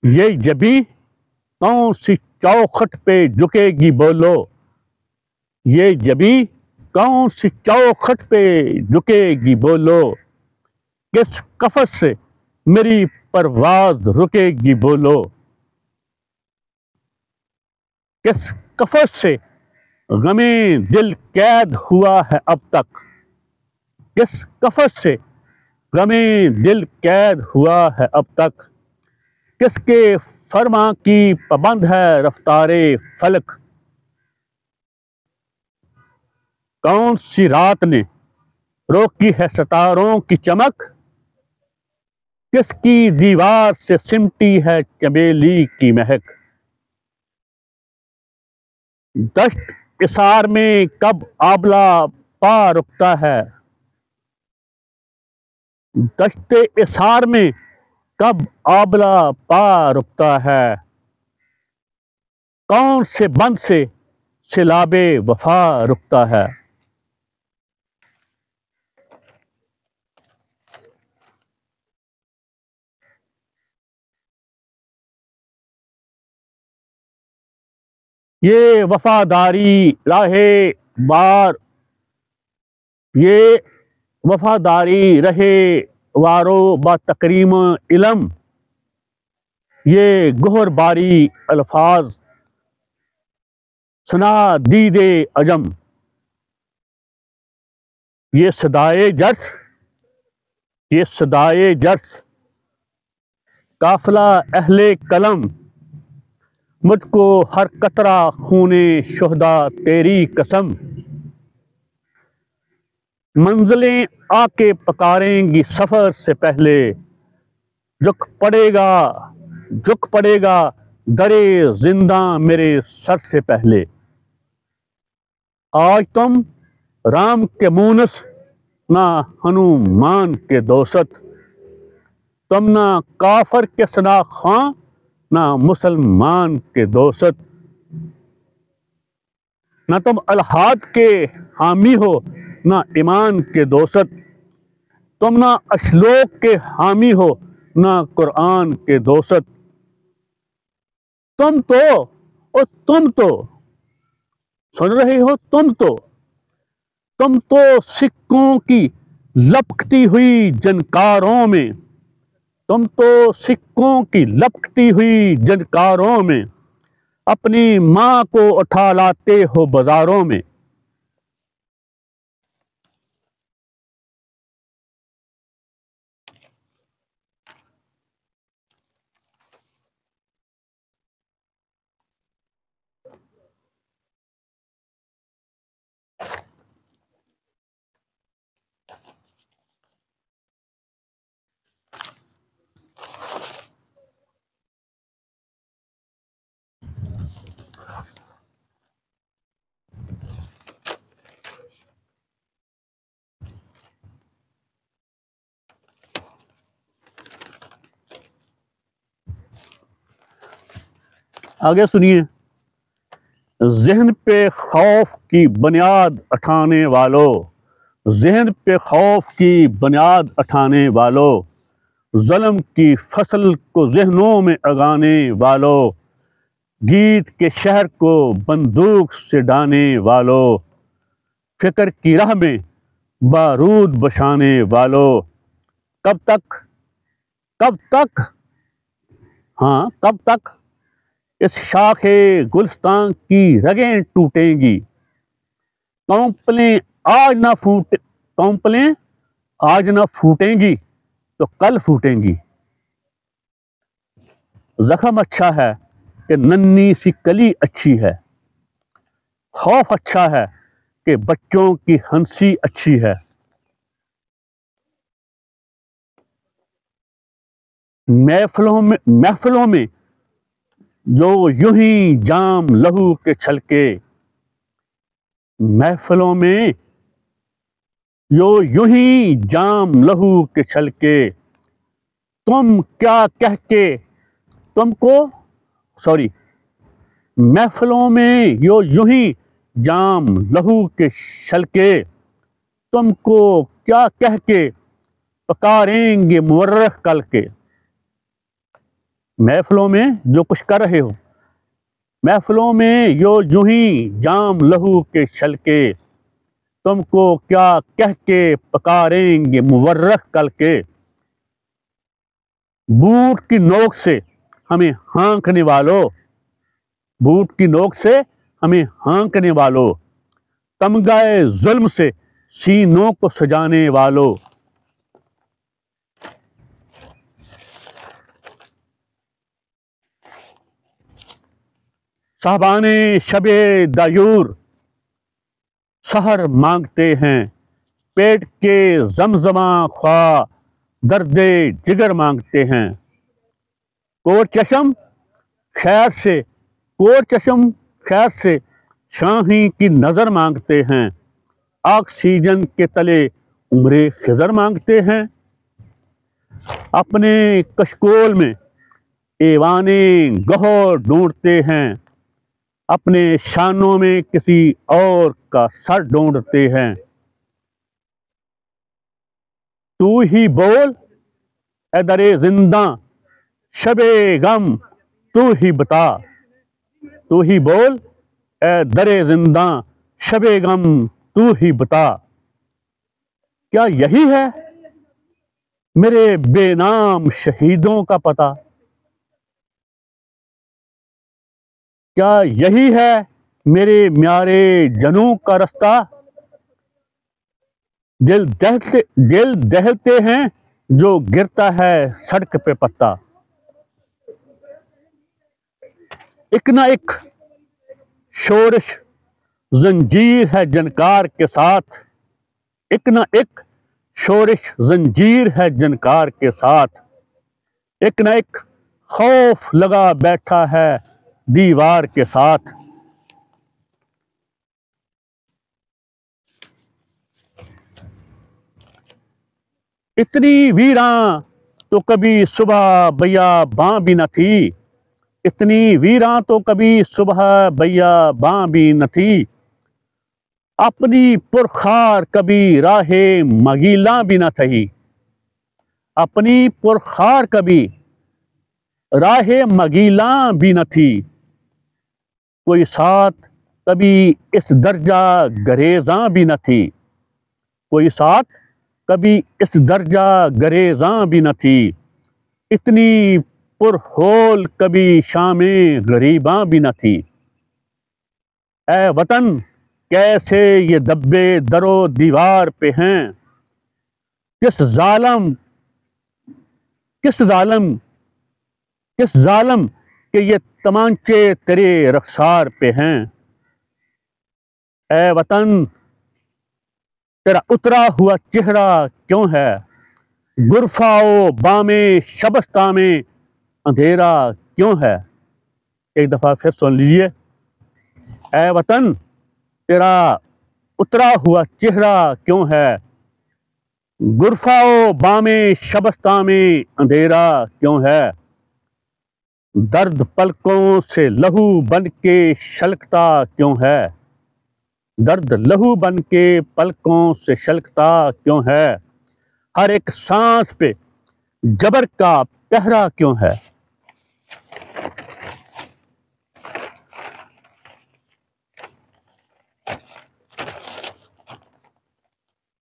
یہ جبی کون سی چوکھٹ پہ جھکے گی بولو، یہ جبی کون سی چوکھٹ پہ جھکے گی بولو، کس قفس سے میری پرواز رکے گی بولو، کس قفس سے غمِ دل قید ہوا ہے اب تک، کس قفس سے غمِ دل قید ہوا ہے اب تک، کس کے فرمان کی پابند ہے رفتار فلک، کون سی رات نے روکی ہے ستاروں کی چمک، کس کی دیوار سے سمٹی ہے چمیلی کی مہک، دشت اثار میں کب آبلہ پا رکتا ہے، دشت اثار میں کب آبلہ پا رکتا ہے، کون سے بند سے سیلاب وفا رکتا ہے۔ یہ وفاداری راہ بار، یہ وفاداری رہے وارو با تکریم علم، یہ گہر باری الفاظ سنا دید عجم، یہ صدائے جرس، یہ صدائے جرس قافلہ اہل قلم، مجھ کو ہر قطرہ خون شہدا تیری قسم، منزلیں آ کے پکاریں گی سفر سے پہلے، جھک پڑے گا درے زنداں میرے سر سے پہلے، آج تم رام کے مونس نہ ہنومان کے دوست، تم نہ کافر کے ثنا خواں نہ مسلمان کے دوست، نہ تم الحاد کے حامی ہو نہ ایمان کے دوست، تم نہ اشلوک کے حامی ہو نہ قرآن کے دوست، تم تو سن رہے ہو، تم تو سکوں کی لپکتی ہوئی جنکاروں میں، تم تو سکوں کی لپکتی ہوئی جنکاروں میں اپنی ماں کو اٹھا لاتے ہو بازاروں میں، آگے سنیے۔ ذہن پہ خوف کی بنیاد اٹھانے والو، ذہن پہ خوف کی بنیاد اٹھانے والو، ظلم کی فصل کو ذہنوں میں اگانے والو، گیت کے شہر کو بندوق سے ڈانے والو، فکر کی راہ میں بارود بچھانے والو، کب تک اس شاخ گلستان کی رگیں ٹوٹیں گی، کونپلیں آج نہ پھوٹیں گی تو کل پھوٹیں گی، زخم اچھا ہے کہ ننھی سی کلی اچھی ہے، خوف اچھا ہے کہ بچوں کی ہنسی اچھی ہے، محفلوں میں جو یوں ہی جام لہو کے چھلکے، محفلوں میں جو یوں ہی جام لہو کے چھلکے، تم کیا کہہ کے تم کو محفلوں میں یوں ہی جام لہو کے چھلکے، تم کو کیا کہہ کے پکاریں گے مورخ کل کے، محفلوں میں جو کچھ کر رہے ہو، محفلوں میں یوں ہی جام لہو کے چھلکے، تم کو کیا کہہ کے پکاریں گے مورخ کل کے، بوٹ کی نوک سے ہمیں ہانکنے والو، بوٹ کی نوک سے ہمیں ہانکنے والو، تمغہ ظلم سے سینوں کو سجانے والو، صاحبان شب دایور سحر مانگتے ہیں، پیٹ کے زمزماں خواہ درد جگر مانگتے ہیں، کوٹ چشم خیر سے کوٹ چشم خیر سے شاہی کی نظر مانگتے ہیں، آکسیجن کے تلے عمر خضر مانگتے ہیں، اپنے کشکول میں ایوان گہر ڈھونڈتے ہیں، اپنے شانوں میں کسی اور کا سر ڈھونڈتے ہیں، تو ہی بول اے در زنداں شب غم، تو ہی بتا، تو ہی بول اے در زنداں شب غم، تو ہی بتا، کیا یہی ہے میرے بے نام شہیدوں کا پتہ، کیا یہی ہے میرے میارے جنوں کا رستہ، دل دہلتے ہیں جو گرتا ہے سڑک پہ پتا، ایک نہ ایک شورش زنجیر ہے جنکار کے ساتھ، ایک نہ ایک شورش زنجیر ہے جنکار کے ساتھ، ایک نہ ایک خوف لگا بیٹھا ہے دیوار کے ساتھ، اتنی ویراں تو کبھی صبح بیاباں بھی نہ تھی، اتنی ویراں تو کبھی صبح بیاباں بھی نہ تھی، اپنی پرخار کبھی راہ مغیلاں بھی نہ تھی، اپنی پرخار کبھی راہ مغیلاں بھی نہ تھی، کوئی ساتھ کبھی اس درجہ گریزاں بھی نہ تھی، کوئی ساتھ کبھی اس درجہ گریزاں بھی نہ تھی، اتنی پرہول کبھی شام غریباں بھی نہ تھی، اے وطن کیسے یہ دبے در و دیوار پہ ہیں، کس ظالم کہ یہ تمانچے تیرے رخسار پہ ہیں، اے وطن تیرا اترا ہوا چہرہ کیوں ہے، غرفہ و بام شبستہ میں اندھیرا کیوں ہے، ایک دفعہ پھر سن لیجئے، اے وطن تیرا اترا ہوا چہرہ کیوں ہے، غرفہ و بام شبستہ میں اندھیرا کیوں ہے، درد پلکوں سے لہو بن کے چھلکتا کیوں ہے، درد لہو بن کے پلکوں سے چھلکتا کیوں ہے، ہر ایک سانس پہ جبر کا پہرا کیوں ہے،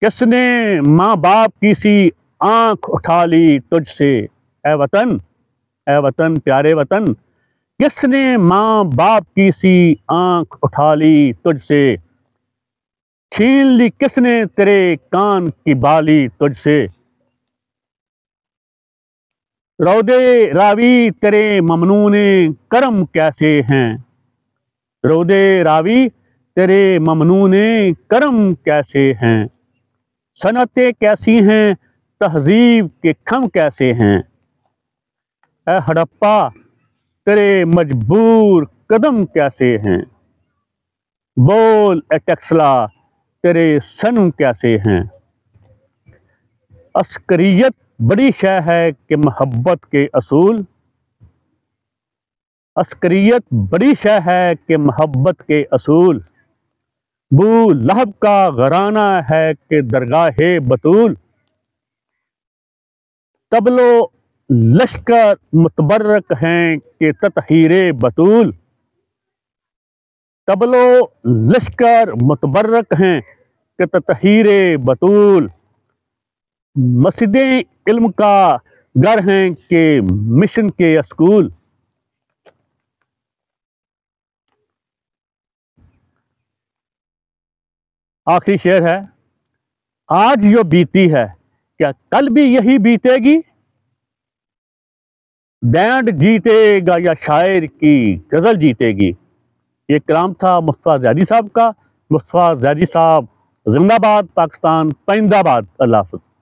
کس نے ماں باپ کی سی آنکھ اٹھا لی تجھ سے، اے وطن پیارے وطن، کس نے ماں باپ کی سی آنکھ اٹھا لی تجھ سے، چھین لی کس نے تیرے کان کی بالی تجھ سے، رودے راوی تیرے ممنون کرم کیسے ہیں، رودے راوی تیرے ممنون کرم کیسے ہیں، صنعتیں کیسی ہیں تہذیب کے کھم کیسے ہیں، اے ہڑپا تیرے مجبور قدم کیسے ہیں، بول اے ٹیکسلا تیرے صنم کیسے ہیں، عسکریت بڑی شے ہے کہ محبت کے اصول، عسکریت بڑی شے ہے کہ محبت کے اصول، بو لہب کا گھرانہ ہے کہ درگاہ بطول، لشکر متبرک ہیں کہ تطہیر بطول، تبلو لشکر متبرک ہیں کہ تطہیر بطول، مسجدیں علم کا گھر ہیں کہ مشن کے اسکول۔ آخری شعر ہے، آج جو بیتی ہے کیا کل بھی یہی بیتے گی؟ بینڈ جیتے گا یا شاعر کی غزل جیتے گی؟ یہ کلام تھا مصطفیٰ زیدی صاحب کا۔ مصطفیٰ زیدی صاحب زندہ باد، پاکستان پائندہ باد۔ اللہ حافظ۔